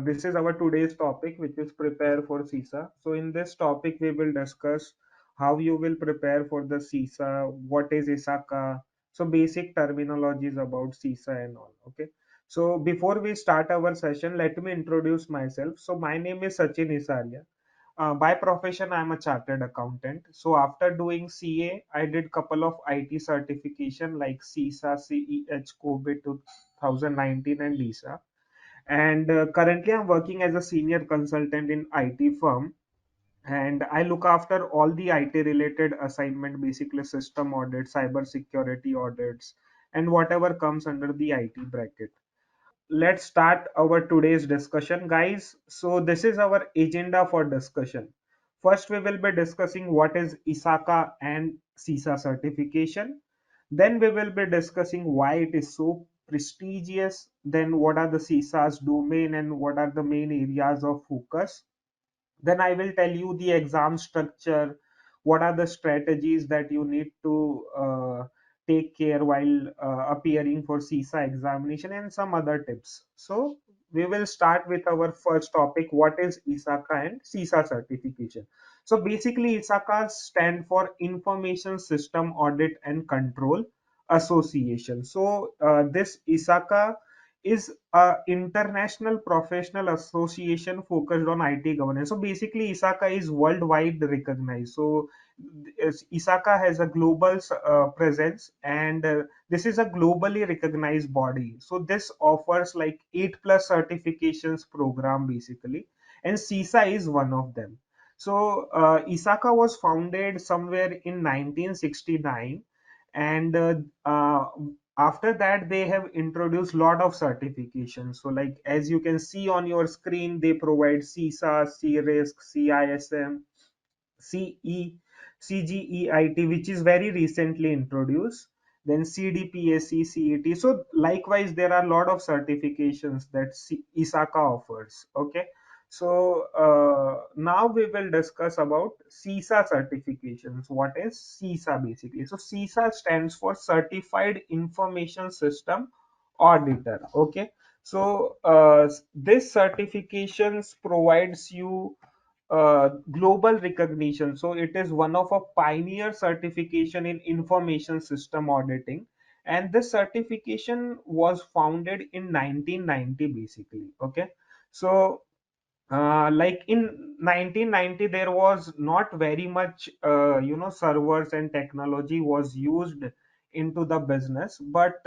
This is our today's topic, which is prepare for CISA. So, in this topic, we will discuss how you will prepare for the CISA, what is ISACA, so basic terminologies about CISA and all. Okay. So, before we start our session, let me introduce myself. So, my name is Sachin Isaria. By profession, I'm a chartered accountant. So, after doing CA, I did couple of IT certification like CISA, CEH, COVID 2019, and LISA. And currently I'm working as a senior consultant in IT firm, and I look after all the IT related assignment, basically system audits, cyber security audits, and whatever comes under the IT bracket. Let's start our today's discussion, guys. So this is our agenda for discussion. First, we will be discussing what is ISACA and CISA certification. Then we will be discussing why it is so prestigious. Then what are the CISA's domain and what are the main areas of focus. Then I will tell you the exam structure, what are the strategies that you need to take care while appearing for CISA examination, and some other tips. So we will start with our first topic, what is ISACA and CISA certification. So basically ISACA stand for Information System Audit and Control Association. So this ISACA is a international professional association focused on IT governance. So basically, ISACA is worldwide recognized. So ISACA has a global presence, and this is a globally recognized body. So this offers like 8+ certifications program basically, and CISA is one of them. So ISACA was founded somewhere in 1969, and after that they have introduced lot of certifications. So like as you can see on your screen, they provide CISA, C-risk, CISM, CE, CGEIT, which is very recently introduced. Then CDPSC, CET. So likewise, there are a lot of certifications that ISACA offers. Okay. So now we will discuss about CISA certifications. What is CISA basically? So CISA stands for Certified Information System Auditor. Okay. So this certifications provides you global recognition. So it is one of a pioneer certification in information system auditing, and this certification was founded in 1990 basically. Okay. So like in 1990 there was not very much servers and technology was used into the business, but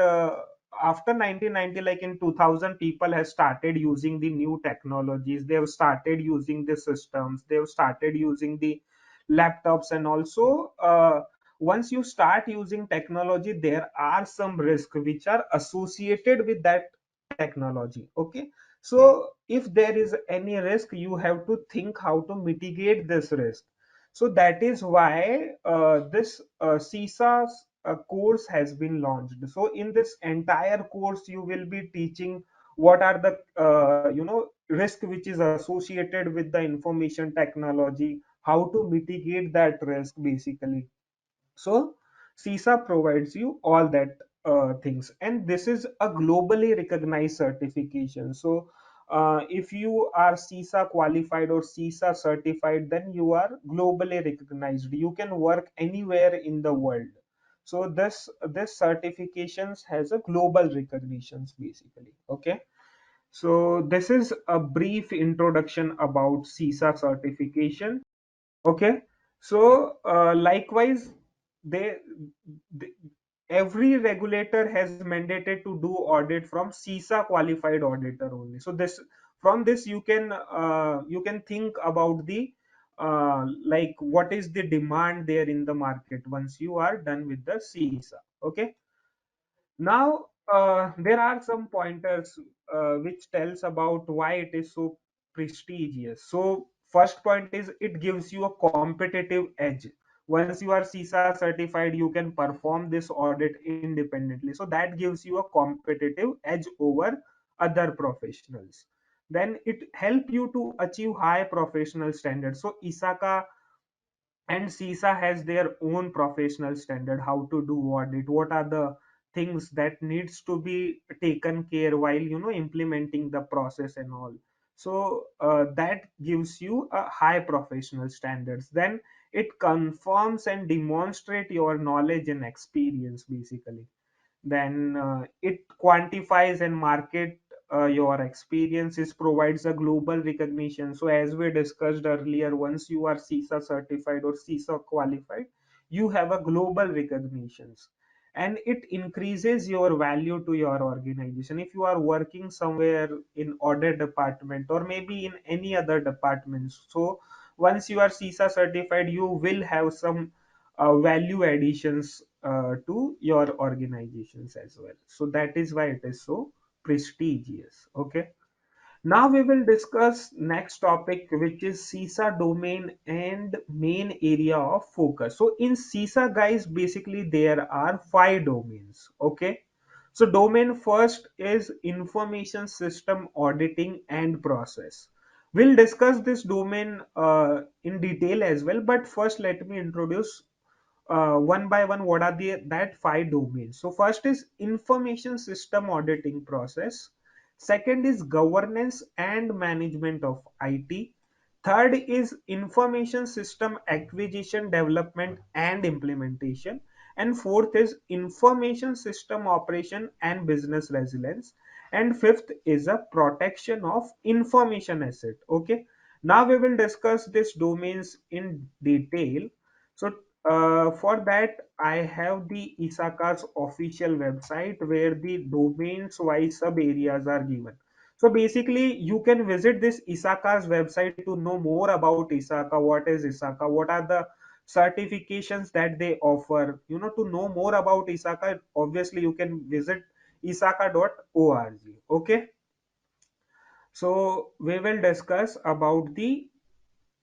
after 1990, like in 2000, people have started using the new technologies, they have started using the systems, they have started using the laptops, and also once you start using technology, there are some risks which are associated with that technology. Okay. So if there is any risk, you have to think how to mitigate this risk. So that is why this CISA course has been launched. So in this entire course, you will be teaching what are the risk which is associated with the information technology, how to mitigate that risk basically. So CISA provides you all that things, and this is a globally recognized certification. So if you are CISA qualified or CISA certified, then you are globally recognized. You can work anywhere in the world. So this certifications has a global recognitions basically. Okay. So this is a brief introduction about CISA certification. Okay. So likewise, they, they every regulator has mandated to do audit from CISA qualified auditor only. So this, from this you can think about the like what is the demand there in the market once you are done with the CISA. Okay. Now, there are some pointers which tells about why it is so prestigious. So, first point is it gives you a competitive edge. Once you are CISA certified, you can perform this audit independently. So that gives you a competitive edge over other professionals. Then it help you to achieve high professional standards. So ISACA and CISA has their own professional standard, how to do audit, what are the things that needs to be taken care while implementing the process and all. So that gives you a high professional standards. Then it confirms and demonstrate your knowledge and experience basically. Then it quantifies and market your experiences, provides a global recognition. So as we discussed earlier, once you are CISA certified or CISA qualified, you have a global recognitions, and it increases your value to your organization. If you are working somewhere in audit department or maybe in any other departments, so once you are CISA certified, you will have some value additions to your organizations as well. So that is why it is so prestigious. Okay. Now we will discuss next topic, which is CISA domain and main area of focus. So in CISA, guys, basically there are five domains. Okay. So domain first is information system auditing and process. We'll discuss this domain in detail as well, but first let me introduce one by one what are the that five domains. So first is information system auditing process, second is governance and management of IT, third is information system acquisition, development and implementation, and fourth is information system operation and business resilience, and fifth is a protection of information asset. Okay, now we will discuss these domains in detail. So for that, I have the ISACA's official website where the domains wise sub areas are given. So basically, you can visit this ISACA's website to know more about ISACA. What is ISACA? What are the certifications that they offer? You know, to know more about ISACA, obviously you can visit isaka.org. Okay. So we will discuss about the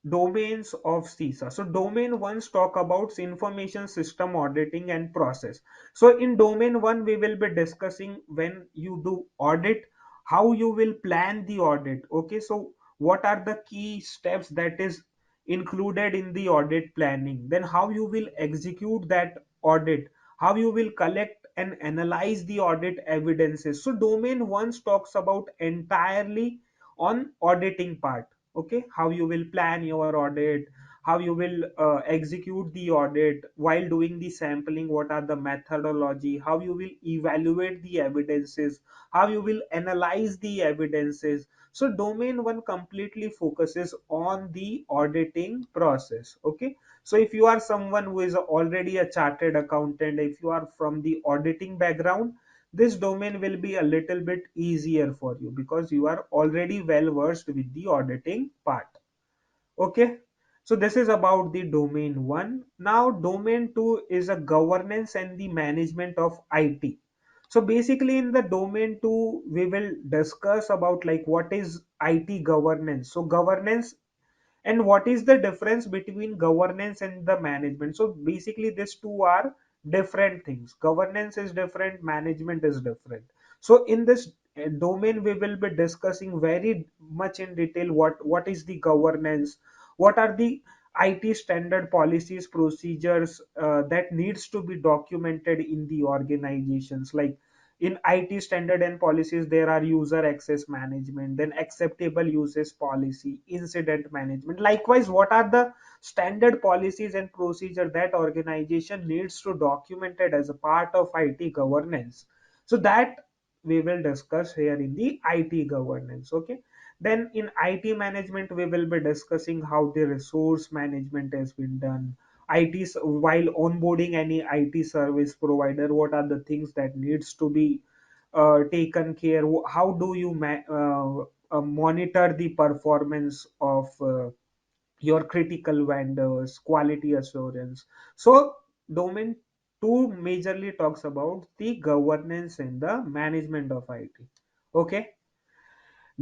domains of CISA. So domain one talk about information system auditing and process. So in domain one, we will be discussing when you do audit, how you will plan the audit. Okay, so what are the key steps that is included in the audit planning? Then how you will execute that audit, how you will collect and analyze the audit evidences. So domain one talks about entirely on auditing part. Okay, how you will plan your audit, how you will execute the audit while doing the sampling, what are the methodology, how you will evaluate the evidences, how you will analyze the evidences. So domain one completely focuses on the auditing process. Okay, so if you are someone who is already a chartered accountant, if you are from the auditing background, this domain will be a little bit easier for you because you are already well versed with the auditing part. Okay, so this is about the domain one. Now domain two is a governance and the management of IT. So basically in the domain two we will discuss about like what is IT governance. So governance, and what is the difference between governance and the management. So basically these two are different things. Governance is different, management is different. So in this domain we will be discussing very much in detail what is the governance, what are the IT standard policies, procedures that needs to be documented in the organizations. Like in IT standard and policies, there are user access management, then acceptable uses policy, incident management. Likewise, what are the standard policies and procedure that organization needs to document it as a part of IT governance? So that we will discuss here in the IT governance. Okay. Then in IT management, we will be discussing how the resource management has been done. While onboarding any IT service provider, what are the things that needs to be taken care? How do you monitor the performance of your critical vendors, quality assurance? So domain 2 majorly talks about the governance and the management of IT. Okay.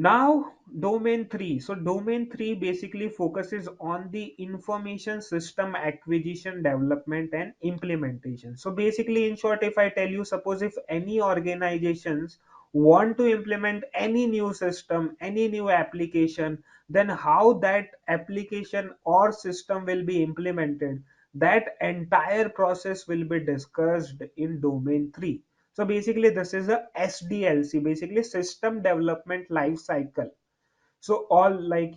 Now, domain 3. So, domain 3 basically focuses on the information system acquisition, development, and implementation. So, basically, in short, if I tell you, suppose if any organizations want to implement any new system, any new application, then how that application or system will be implemented, that entire process will be discussed in domain 3. So basically this is a SDLC, basically system development life cycle. So all, like,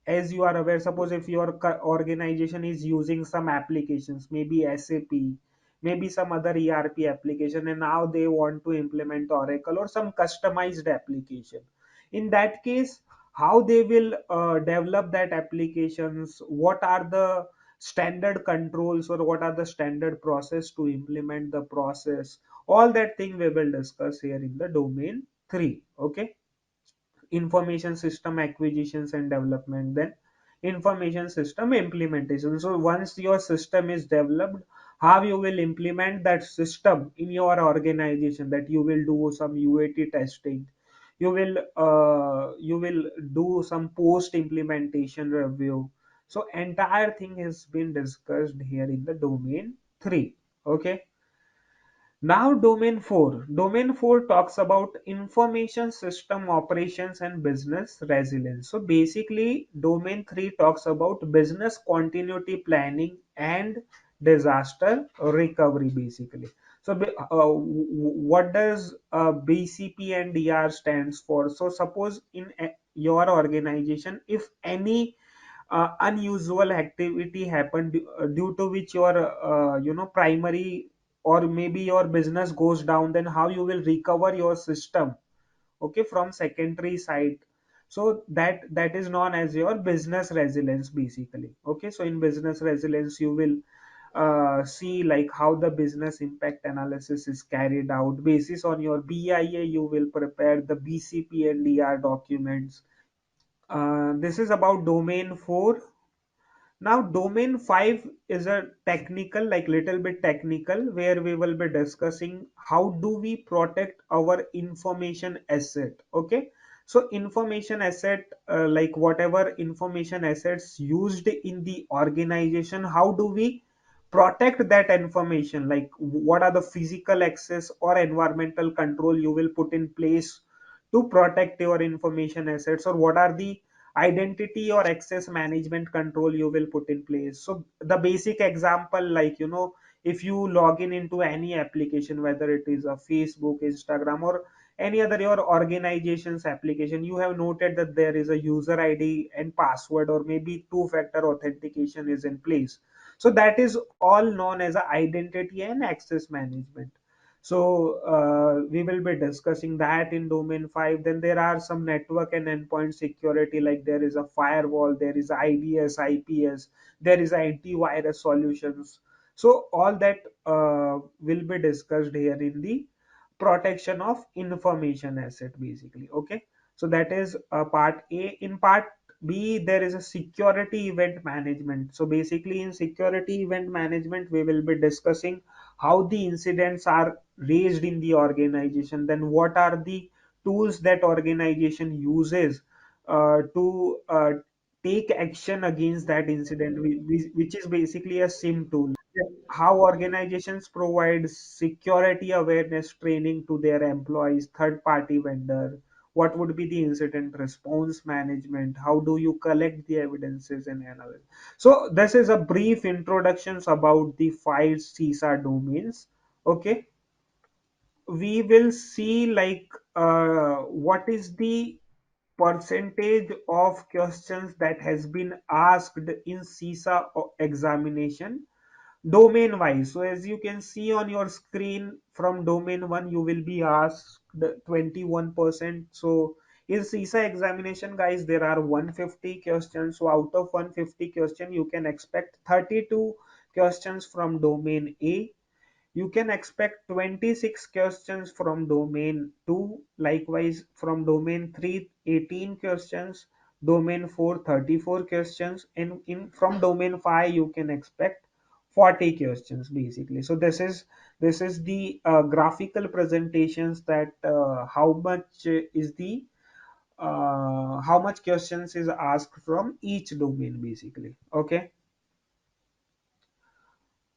as you are aware, suppose if your organization is using some applications, maybe SAP, maybe some other ERP application, and now they want to implement Oracle or some customized application. In that case, how they will develop that applications, what are the standard controls or what are the standard process to implement the process, all that thing we will discuss here in the domain 3. Okay, information system acquisitions and development, then information system implementation. So once your system is developed, how you will implement that system in your organization, that you will do some UAT testing, you will do some post implementation review. So entire thing has been discussed here in the domain 3. Okay, now, domain 4. Domain 4 talks about information system operations and business resilience. So, basically, domain 3 talks about business continuity planning and disaster recovery, basically. So, what does BCP and DR stands for? So, suppose in your organization, if any unusual activity happened due to which your primary or maybe your business goes down, then how you will recover your system, okay, from secondary side. So that is known as your business resilience, basically. Okay, so in business resilience you will see like how the business impact analysis is carried out. Basis on your BIA, you will prepare the BCP and DR documents. This is about domain 4. Now, domain 5 is a technical, like little bit technical, where we will be discussing how do we protect our information asset. Okay. So information asset, like whatever information assets used in the organization, how do we protect that information? Like what are the physical access or environmental control you will put in place to protect your information assets, or what are the identity or access management control you will put in place. So the basic example, like, if you log in into any application, whether it is a Facebook, Instagram, or any other your organization's application, you have noted that there is a user ID and password, or maybe two factor authentication is in place. So that is all known as a identity and access management. So we will be discussing that in domain 5. Then there are some network and endpoint security, like there is a firewall, there is IDS, IPS, there is antivirus solutions. So all that will be discussed here in the protection of information asset, basically. Okay, so that is part A. In part B, there is a security event management. So basically in security event management, we will be discussing how the incidents are raised in the organization, then what are the tools that organization uses to take action against that incident, which is basically a SIM tool. How organizations provide security awareness training to their employees, third party vendor, what would be the incident response management, how do you collect the evidences and analyze. So this is a brief introductions about the five CISA domains. Okay, we will see like what is the percentage of questions that has been asked in CISA examination domain wise. So as you can see on your screen, from domain 1 you will be asked 21%. So in CISA examination, guys, there are 150 questions. So out of 150 question, you can expect 32 questions from domain A. You can expect 26 questions from domain 2. Likewise, from domain 3, 18 questions. Domain 4, 34 questions. And in from domain 5, you can expect 40 questions, basically. So this is the graphical presentations that how much questions is asked from each domain, basically. Okay.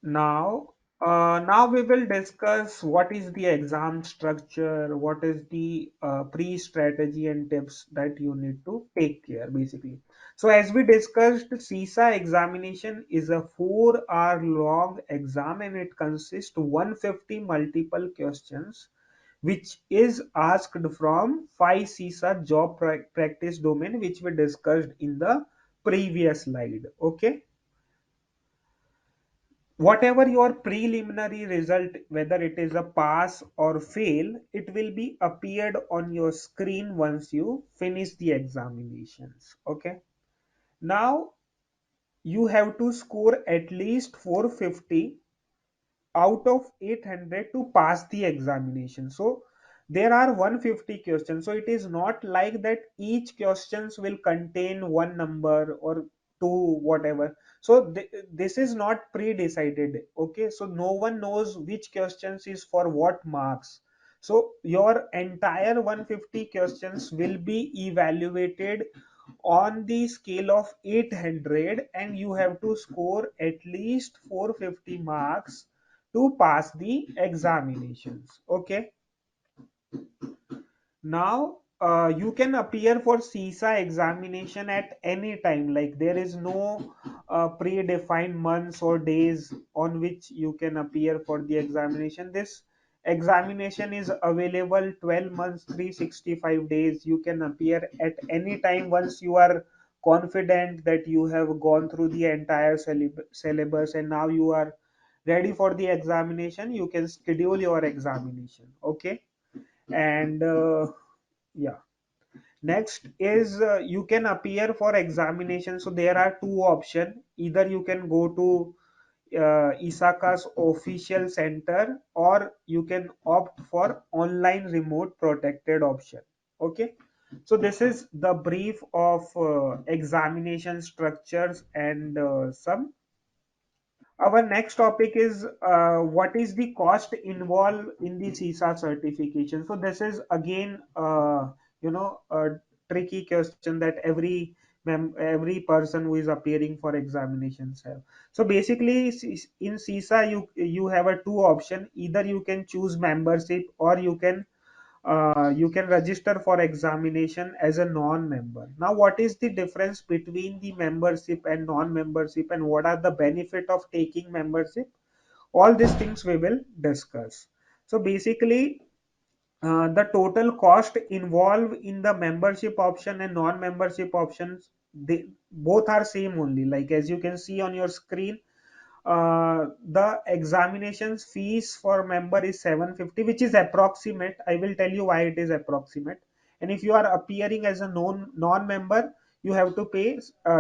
Now we will discuss what is the exam structure, what is the pre-strategy and tips that you need to take care, basically. So as we discussed, CISA examination is a 4 hour long exam, and it consists 150 multiple questions which is asked from 5 CISA job practice domain, which we discussed in the previous slide. Okay. Whatever your preliminary result, whether it is a pass or fail, it will be appeared on your screen once you finish the examinations. Okay. Now you have to score at least 450 out of 800 to pass the examination. So there are 150 questions, so it is not like that each questions will contain one number or two, whatever. So this is not pre-decided. Okay, so no one knows which questions is for what marks. So your entire 150 questions will be evaluated on the scale of 800, and you have to score at least 450 marks to pass the examinations. Okay. Now you can appear for CISA examination at any time. Like there is no predefined months or days on which you can appear for the examination. This examination is available 12 months, 365 days. You can appear at any time once you are confident that you have gone through the entire syllabus and now you are ready for the examination. You can schedule your examination. Okay. And yeah, next is you can appear for examination. So there are two options. Either you can go to ISACA's official center, or you can opt for online remote protected option. Okay. So this is the brief of examination structures and some. Our next topic is what is the cost involved in the CISA certification. So this is again, a tricky question that every person who is appearing for examinations have. So basically, in CISA, you have a two option. Either you can choose membership, or you can register for examination as a non-member. Now, what is the difference between the membership and non-membership, and what are the benefit of taking membership? All these things we will discuss. So basically, the total cost involved in the membership option and non-membership options, they both are same only. Like as you can see on your screen, the examinations fees for member is 750, which is approximate. I will tell you why it is approximate. And if you are appearing as a non-member, you have to pay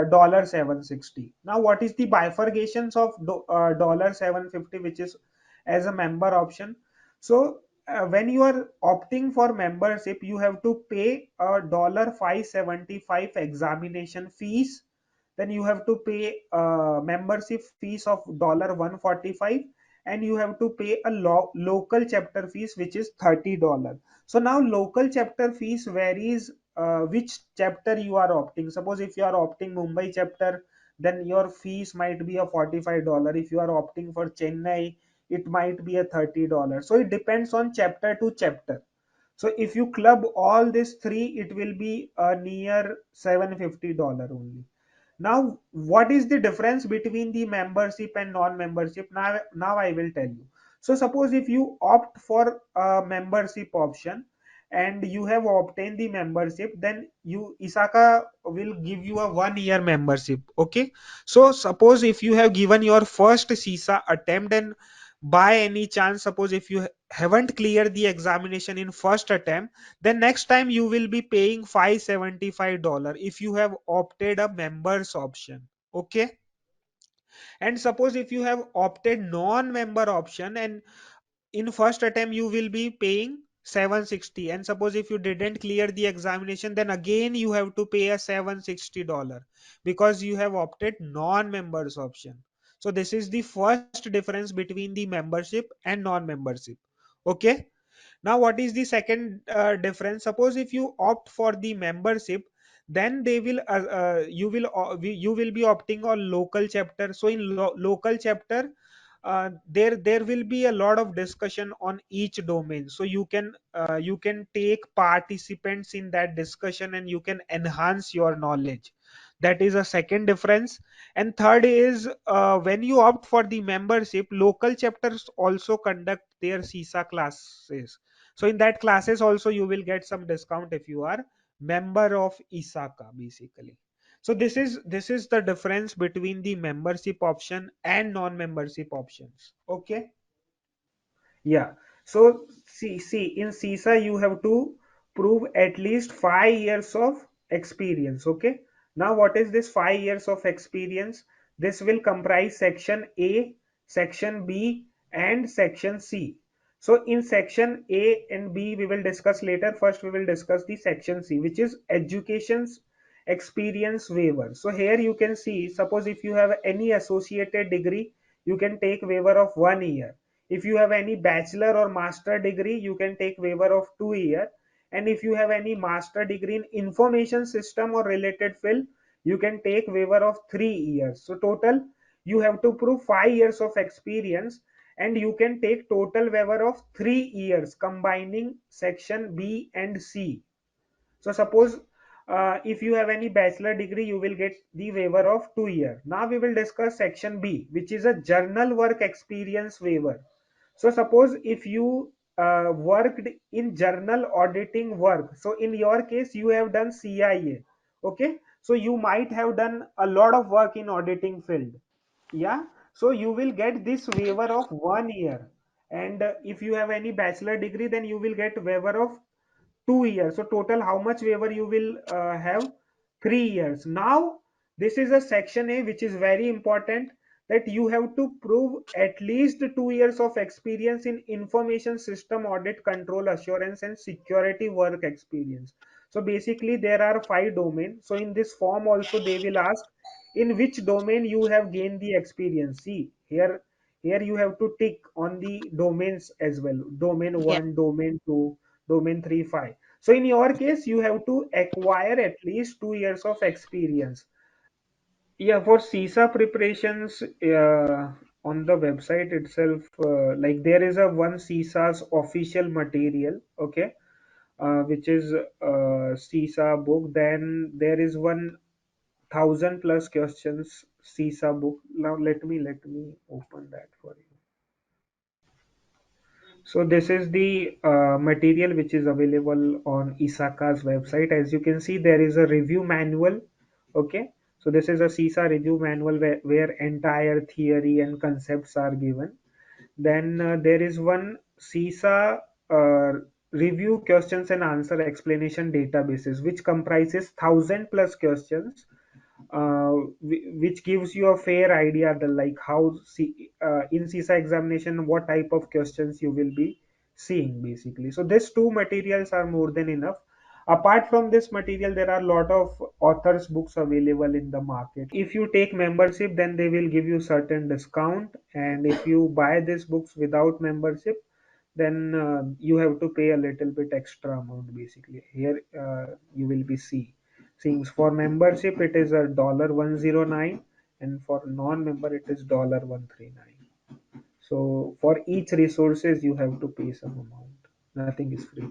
dollar 760. Now what is the bifurcations of dollar 750, which is as a member option? So when you are opting for membership, you have to pay a dollar 575 examination fees. Then you have to pay membership fees of dollar 145, and you have to pay a local chapter fees, which is $30. So now local chapter fees varies which chapter you are opting. Suppose if you are opting Mumbai chapter, then your fees might be a $45. If you are opting for Chennai, it might be a $30. So it depends on chapter to chapter. So if you club all these three, it will be near $750 only. Now, what is the difference between the membership and non-membership? Now I will tell you. So suppose if you opt for a membership option and you have obtained the membership, then you ISACA will give you a 1 year membership. Okay. So suppose if you have given your first CISA attempt, and by any chance, suppose if you haven't cleared the examination in first attempt, then next time you will be paying $575 if you have opted a members option. Okay. And suppose if you have opted non-member option, and in first attempt you will be paying 760, and suppose if you didn't clear the examination, then again you have to pay a $760 because you have opted non-members option. So this is the first difference between the membership and non-membership. Okay. Now what is the second difference? Suppose if you opt for the membership, then they will you will be opting on local chapter. So in local chapter, there will be a lot of discussion on each domain, so you can take participants in that discussion and you can enhance your knowledge. That is a second difference. And third is, when you opt for the membership, local chapters also conduct their CISA classes. So in that classes also you will get some discount if you are member of ISACA basically. So this is the difference between the membership option and non-membership options. Okay. Yeah. So see, in CISA you have to prove at least 5 years of experience. Okay. Now, what is this 5 years of experience? This will comprise section A, section B, and section C. So in section A and B, we will discuss later. First, we will discuss the section C, which is education's experience waiver. So here you can see, suppose if you have any associated degree, you can take waiver of 1 year. If you have any bachelor or master degree, you can take waiver of 2 year. And if you have any master degree in information system or related field, you can take waiver of 3 years. So total, you have to prove 5 years of experience, and you can take total waiver of 3 years combining section B and C. So suppose if you have any bachelor degree, you will get the waiver of 2 year. Now we will discuss section B, which is a journal work experience waiver. So suppose if you worked in journal auditing work, so in your case you have done CIA, okay? So you might have done a lot of work in auditing field, yeah. So you will get this waiver of 1 year, and if you have any bachelor degree, then you will get waiver of 2 years. So total, how much waiver you will have? 3 years. Now this is a section A, which is very important, that you have to prove at least 2 years of experience in information system audit, control assurance, and security work experience. So basically there are 5 domains. So in this form also they will ask in which domain you have gained the experience. See here you have to tick on the domains as well: domain Yeah. 1, domain 2, domain 3, 5. So in your case you have to acquire at least 2 years of experience. Yeah, for CISA preparations, on the website itself, like there is a one CISA's official material, okay, which is CISA book. Then there is 1,000 plus questions CISA book. Now let me open that for you. So this is the material which is available on ISACA's website. As you can see, there is a review manual. Okay, so this is a CISA review manual where entire theory and concepts are given. Then there is one CISA uh, review questions and answer explanation databases, which comprises 1,000 plus questions, which gives you a fair idea the like how in CISA examination what type of questions you will be seeing basically. So these two materials are more than enough. Apart from this material, there are a lot of authors books available in the market. If you take membership, then they will give you certain discount, and if you buy these books without membership, then you have to pay a little bit extra amount basically. Here you will be seeing for membership it is a $109, and for non-member it is $139. So for each resources you have to pay some amount. Nothing is free.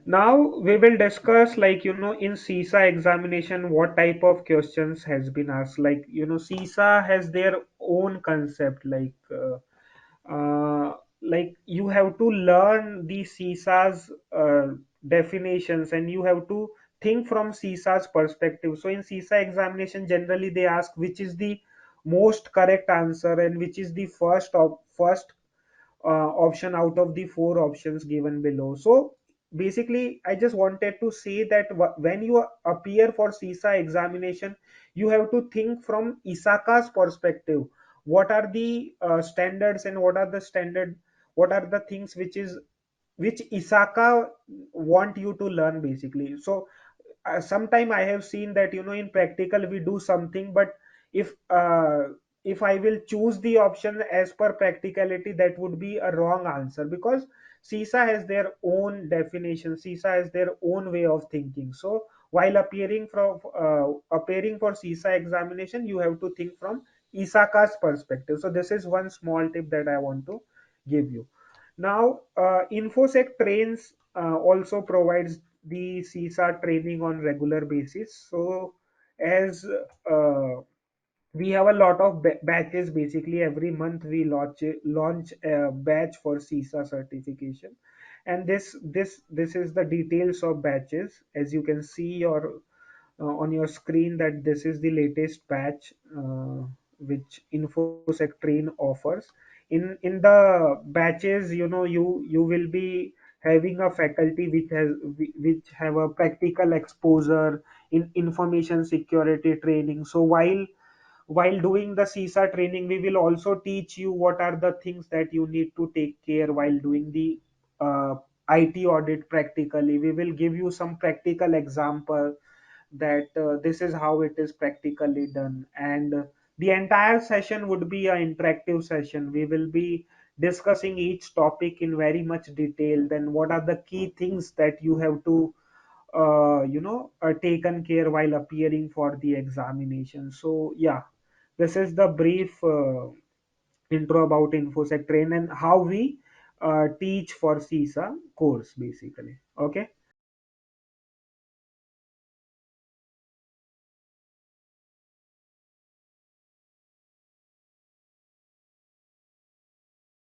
Now we will discuss, like, in CISA examination what type of questions has been asked. Like, CISA has their own concept, like you have to learn the CISA's definitions, and you have to think from CISA's perspective. So in CISA examination, generally they ask which is the most correct answer and which is the first option out of the four options given below. So basically, I just wanted to say that when you appear for CISA examination, you have to think from ISACA's perspective. What are the standards, and what are the things which ISACA want you to learn basically. So sometime I have seen that in practical we do something, but if if I will choose the option as per practicality, that would be a wrong answer, because CISA has their own definition, CISA has their own way of thinking. So while appearing for CISA examination, you have to think from ISACA's perspective. So this is one small tip that I want to give you. Now, InfoSec trains also provides the CISA training on regular basis. So as we have a lot of batches, basically every month we launch a batch for CISA certification, And this is the details of batches. As you can see your on your screen, that this is the latest batch which InfoSec Train offers. In the batches, you will be having a faculty which have a practical exposure in information security training. So while doing the CISA training, we will also teach you what are the things that you need to take care while doing the uh, IT audit practically. We will give you some practical example that this is how it is practically done. And the entire session would be an interactive session. We will be discussing each topic in very much detail. Then what are the key things that you have to taken care while appearing for the examination. So yeah, this is the brief intro about InfoSec Train and how we teach for CISA course basically. Okay.